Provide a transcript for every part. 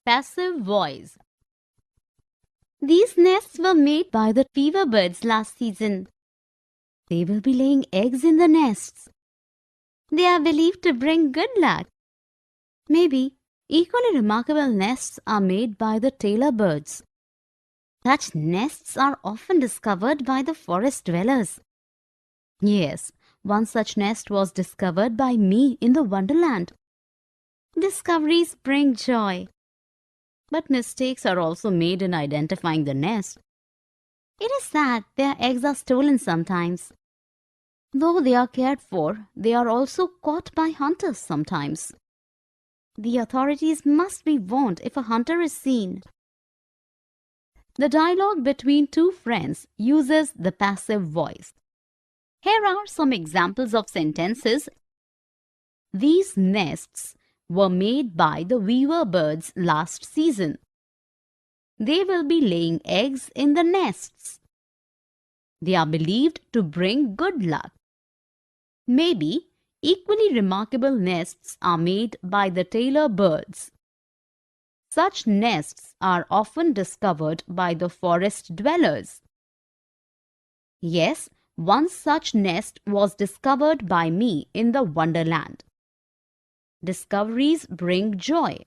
Passive voice. These nests were made by the beaver birds last season. They will be laying eggs in the nests. They are believed to bring good luck. Maybe equally remarkable nests are made by the tailor birds. Such nests are often discovered by the forest dwellers. Yes, one such nest was discovered by me in the Wonderland. Discoveries bring joy. But mistakes are also made in identifying the nest. It is sad their eggs are stolen sometimes. Though they are cared for, they are also caught by hunters sometimes. The authorities must be warned if a hunter is seen. The dialogue between two friends uses the passive voice. Here are some examples of sentences. These nests were made by the weaver birds last season. They will be laying eggs in the nests. They are believed to bring good luck. Maybe equally remarkable nests are made by the tailor birds. Such nests are often discovered by the forest dwellers. Yes, one such nest was discovered by me in the Wonderland. Discoveries bring joy.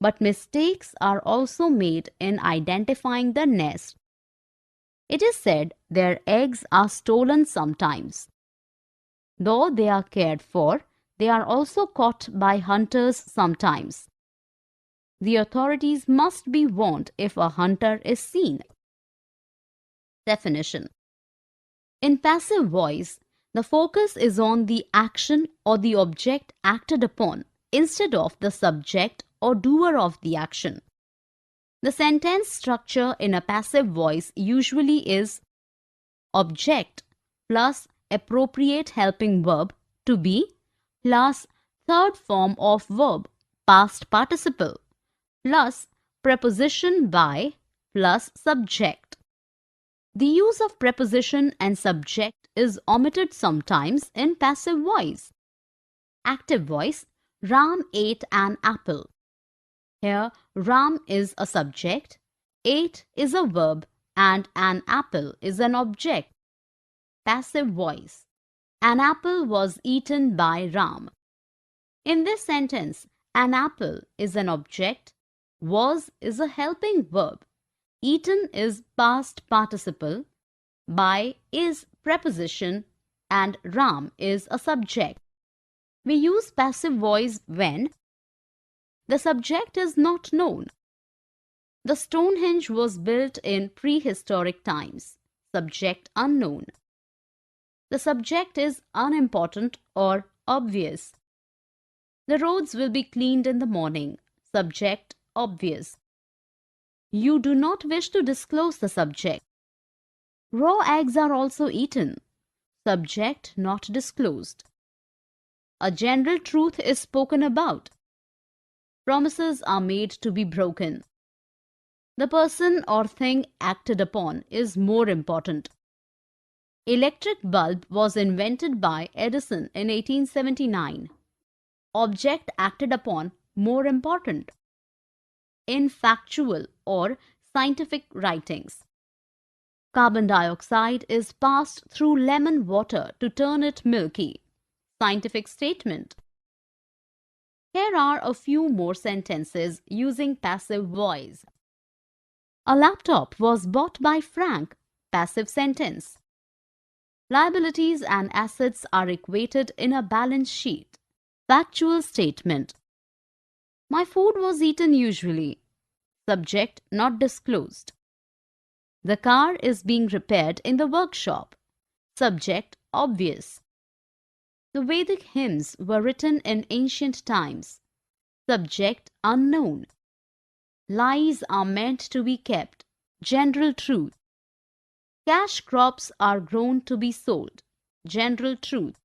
But mistakes are also made in identifying the nest. It is said their eggs are stolen sometimes. Though they are cared for, they are also caught by hunters sometimes. The authorities must be warned if a hunter is seen. Definition. In passive voice, the focus is on the action or the object acted upon instead of the subject or doer of the action. The sentence structure in a passive voice usually is object plus appropriate helping verb to be plus third form of verb past participle plus preposition by plus subject. The use of preposition and subject is omitted sometimes in passive voice. Active voice, Ram ate an apple. Here, Ram is a subject, ate is a verb, and an apple is an object. Passive voice, an apple was eaten by Ram. In this sentence, an apple is an object, was is a helping verb, eaten is past participle, by is preposition, and Ram is a subject. We use passive voice when the subject is not known. The Stonehenge was built in prehistoric times. Subject unknown. The subject is unimportant or obvious. The roads will be cleaned in the morning. Subject obvious. You do not wish to disclose the subject. Raw eggs are also eaten. Subject not disclosed. A general truth is spoken about. Promises are made to be broken. The person or thing acted upon is more important. Electric bulb was invented by Edison in 1879. Object acted upon more important. In factual or scientific writings. Carbon dioxide is passed through lemon water to turn it milky. Scientific statement. Here are a few more sentences using passive voice. A laptop was bought by Frank. Passive sentence. Liabilities and assets are equated in a balance sheet. Factual statement. My food was eaten usually. Subject not disclosed. The car is being repaired in the workshop. Subject obvious. The Vedic hymns were written in ancient times. Subject unknown. Lies are meant to be kept. General truth. Cash crops are grown to be sold. General truth.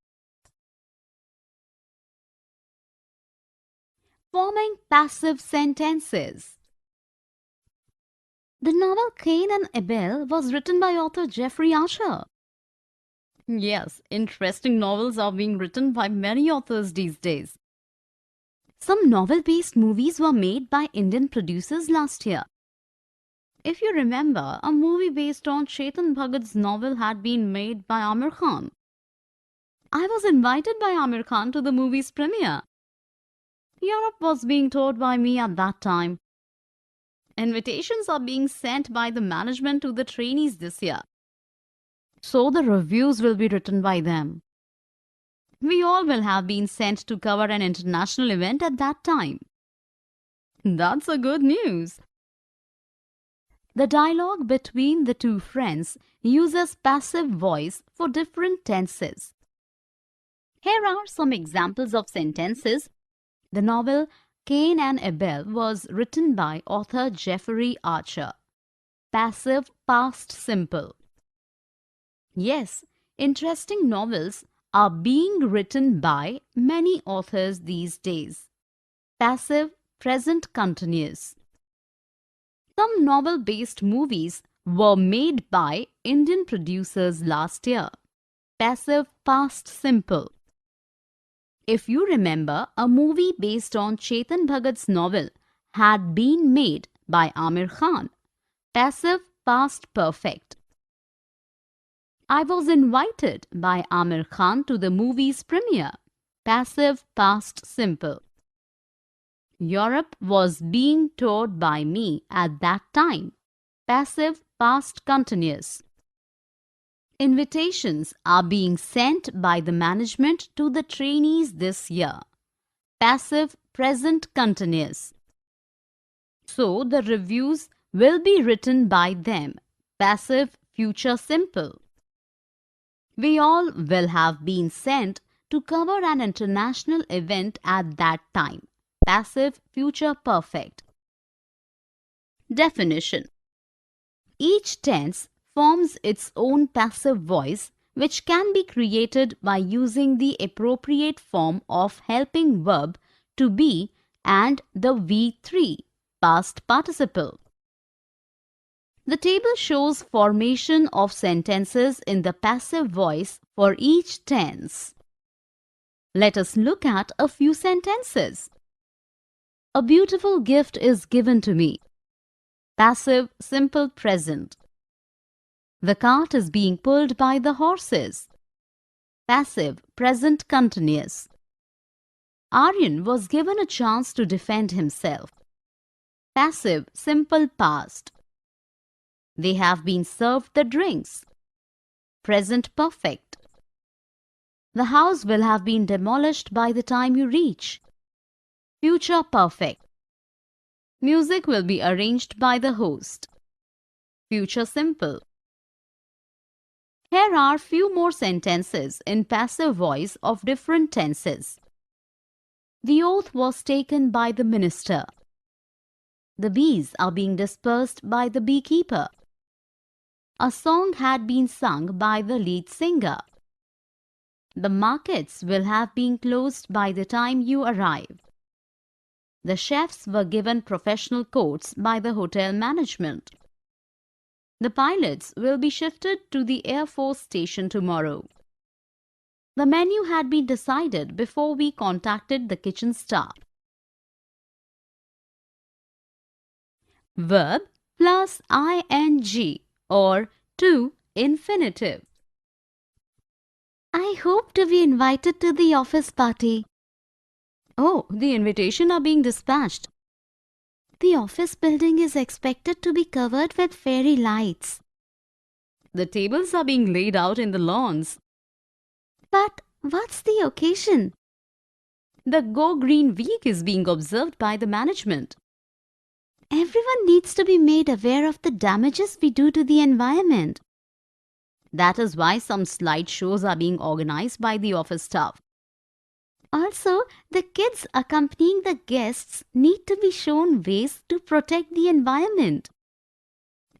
Forming passive sentences. The novel Cain and Abel was written by author Jeffrey Archer. Yes, interesting novels are being written by many authors these days. Some novel-based movies were made by Indian producers last year. If you remember, a movie based on Chetan Bhagat's novel had been made by Amir Khan. I was invited by Amir Khan to the movie's premiere. Europe was being toured by me at that time. Invitations are being sent by the management to the trainees this year. So the reviews will be written by them. We all will have been sent to cover an international event at that time. That's a good news. The dialogue between the two friends uses passive voice for different tenses. Here are some examples of sentences. The novel Cain and Abel was written by author Jeffrey Archer. Passive past simple. Yes, interesting novels are being written by many authors these days. Passive present continuous. Some novel-based movies were made by Indian producers last year. Passive past simple. If you remember, a movie based on Chetan Bhagat's novel had been made by Amir Khan. Passive past perfect. I was invited by Amir Khan to the movie's premiere. Passive past simple. Europe was being toured by me at that time. Passive past continuous. Invitations are being sent by the management to the trainees this year. Passive present continuous. So the reviews will be written by them. Passive future simple. We all will have been sent to cover an international event at that time. Passive future perfect. Definition. Each tense forms its own passive voice which can be created by using the appropriate form of helping verb to be and the V3 past participle. The table shows formation of sentences in the passive voice for each tense. Let us look at a few sentences. A beautiful gift is given to me. Passive simple present. The cart is being pulled by the horses. Passive present continuous. Aryan was given a chance to defend himself. Passive simple past. They have been served the drinks. Present perfect. The house will have been demolished by the time you reach. Future perfect. Music will be arranged by the host. Future simple. Here are few more sentences in passive voice of different tenses. The oath was taken by the minister. The bees are being dispersed by the beekeeper. A song had been sung by the lead singer. The markets will have been closed by the time you arrive. The chefs were given professional coats by the hotel management. The pilots will be shifted to the Air Force station tomorrow. The menu had been decided before we contacted the kitchen staff. Verb plus ing or to infinitive. I hope to be invited to the office party. Oh, the invitation are being dispatched. The office building is expected to be covered with fairy lights. The tables are being laid out in the lawns. But what's the occasion? The Go Green Week is being observed by the management. Everyone needs to be made aware of the damages we do to the environment. That is why some slideshows are being organized by the office staff. Also, the kids accompanying the guests need to be shown ways to protect the environment.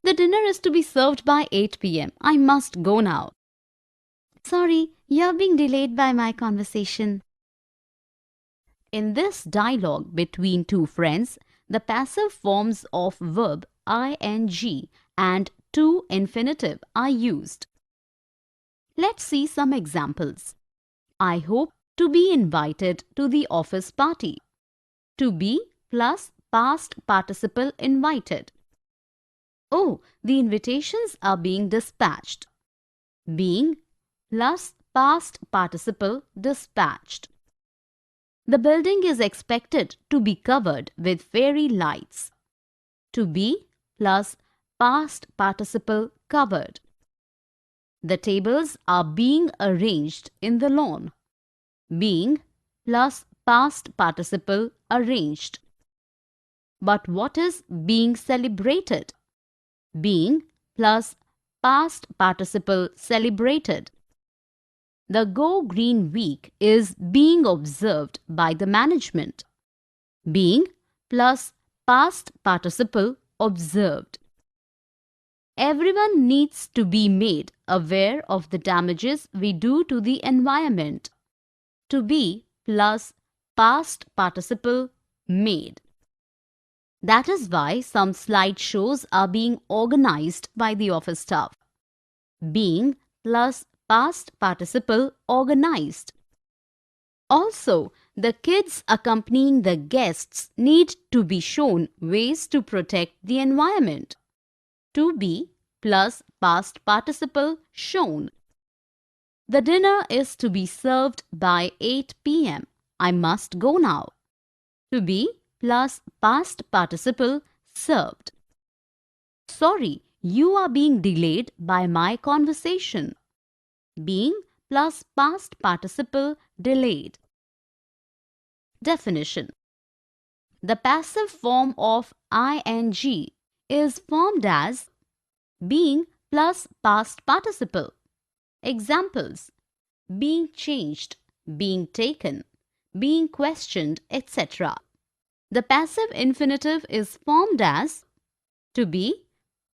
The dinner is to be served by 8 p.m. I must go now. Sorry, you're being delayed by my conversation. In this dialogue between two friends, the passive forms of verb ing and to infinitive are used. Let's see some examples. I hope to be invited to the office party. To be plus past participle invited. Oh, the invitations are being dispatched. Being plus past participle dispatched. The building is expected to be covered with fairy lights. To be plus past participle covered. The tables are being arranged in the lawn. Being plus past participle arranged. But what is being celebrated? Being plus past participle celebrated. The Go Green Week is being observed by the management. Being plus past participle observed. Everyone needs to be made aware of the damages we do to the environment. To be plus past participle made. That is why some slideshows are being organized by the office staff. Being plus past participle organized. Also, the kids accompanying the guests need to be shown ways to protect the environment. To be plus past participle shown. The dinner is to be served by 8 p.m. I must go now. To be plus past participle served. Sorry, you are being delayed by my conversation. Being plus past participle delayed. Definition. The passive form of ing is formed as being plus past participle. Examples: being changed, being taken, being questioned, etc. The passive infinitive is formed as to be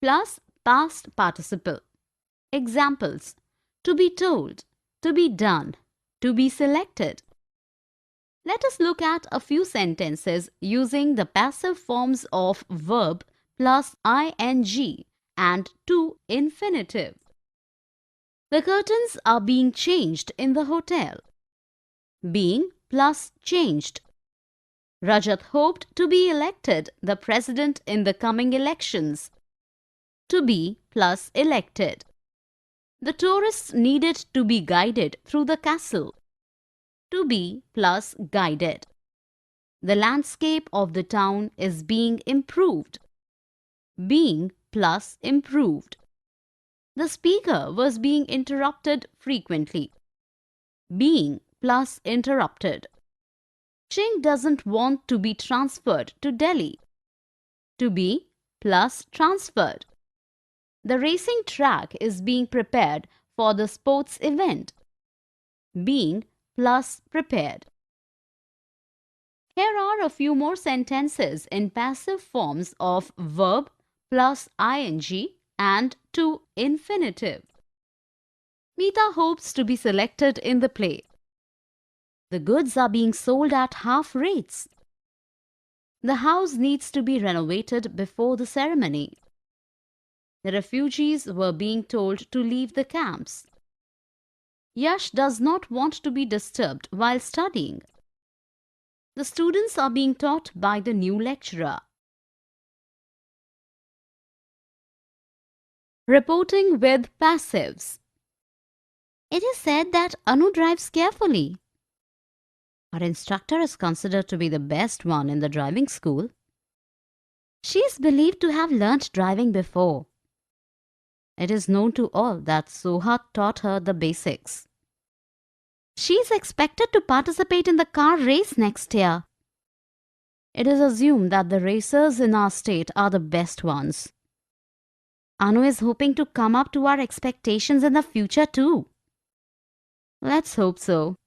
plus past participle. Examples: to be told, to be done, to be selected. Let us look at a few sentences using the passive forms of verb plus ing and to infinitive. The curtains are being changed in the hotel. Being plus changed. Rajat hoped to be elected the president in the coming elections. To be plus elected. The tourists needed to be guided through the castle. To be plus guided. The landscape of the town is being improved. Being plus improved. The speaker was being interrupted frequently. Being plus interrupted. Ching doesn't want to be transferred to Delhi. To be plus transferred. The racing track is being prepared for the sports event. Being plus prepared. Here are a few more sentences in passive forms of verb plus ing and to infinitive. Meeta hopes to be selected in the play. The goods are being sold at half rates. The house needs to be renovated before the ceremony. The refugees were being told to leave the camps. Yash does not want to be disturbed while studying. The students are being taught by the new lecturer. Reporting with passives. It is said that Anu drives carefully. Her instructor is considered to be the best one in the driving school. She is believed to have learnt driving before. It is known to all that Soha taught her the basics. She is expected to participate in the car race next year. It is assumed that the racers in our state are the best ones. Anu is hoping to come up to our expectations in the future too. Let's hope so.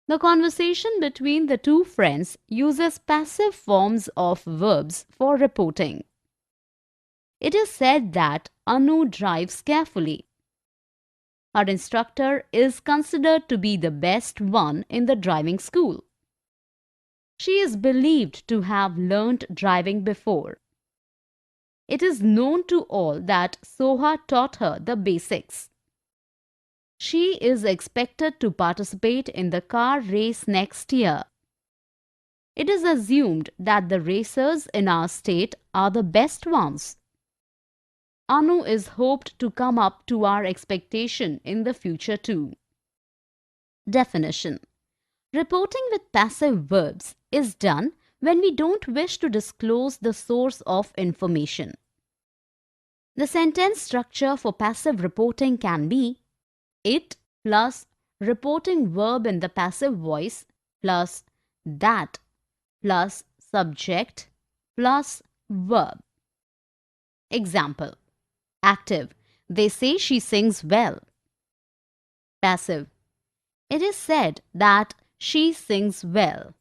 The conversation between the two friends uses passive forms of verbs for reporting. It is said that Anu drives carefully. Her instructor is considered to be the best one in the driving school. She is believed to have learnt driving before. It is known to all that Soha taught her the basics. She is expected to participate in the car race next year. It is assumed that the racers in our state are the best ones. Anu is hoped to come up to our expectation in the future too. Definition. Reporting with passive verbs is done when we don't wish to disclose the source of information. The sentence structure for passive reporting can be it plus reporting verb in the passive voice plus that plus subject plus verb. Example. Active. They say she sings well. Passive. It is said that she sings well.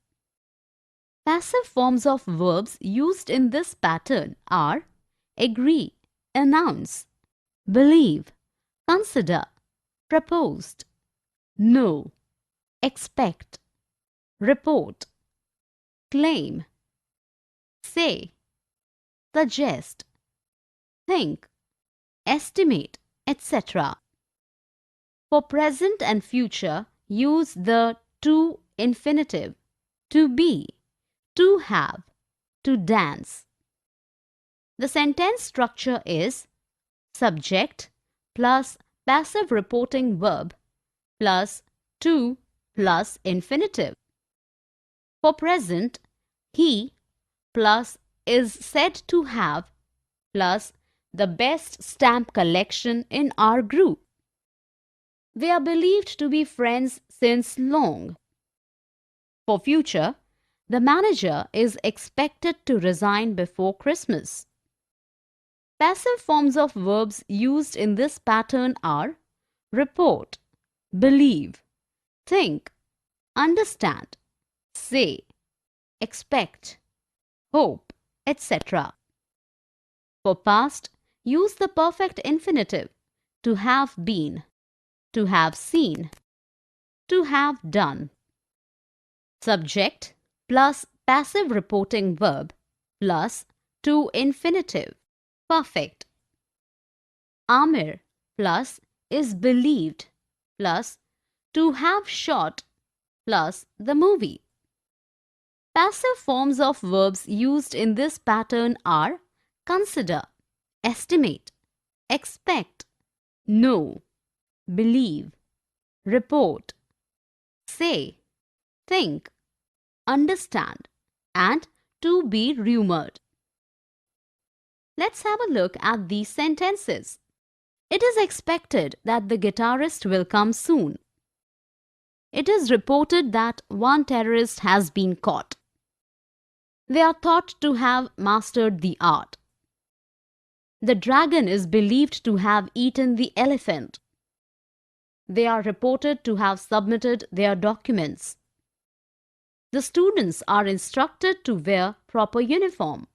Passive forms of verbs used in this pattern are agree, announce, believe, consider, proposed, know, expect, report, claim, say, suggest, think, estimate, etc. For present and future, use the to infinitive, to be, to have, to dance. The sentence structure is subject plus passive reporting verb plus to plus infinitive. For present, he plus is said to have plus the best stamp collection in our group. They are believed to be friends since long. For future, the manager is expected to resign before Christmas. Passive forms of verbs used in this pattern are report, believe, think, understand, say, expect, hope, etc. For past, use the perfect infinitive to have been, to have seen, to have done. Subject plus passive reporting verb plus to infinitive, perfect. Amir plus is believed plus to have shot plus the movie. Passive forms of verbs used in this pattern are consider, estimate, expect, know, believe, report, say, think, understand, and to be rumored. Let's have a look at these sentences. It is expected that the guitarist will come soon. It is reported that one terrorist has been caught. They are thought to have mastered the art. The dragon is believed to have eaten the elephant. They are reported to have submitted their documents. The students are instructed to wear proper uniform.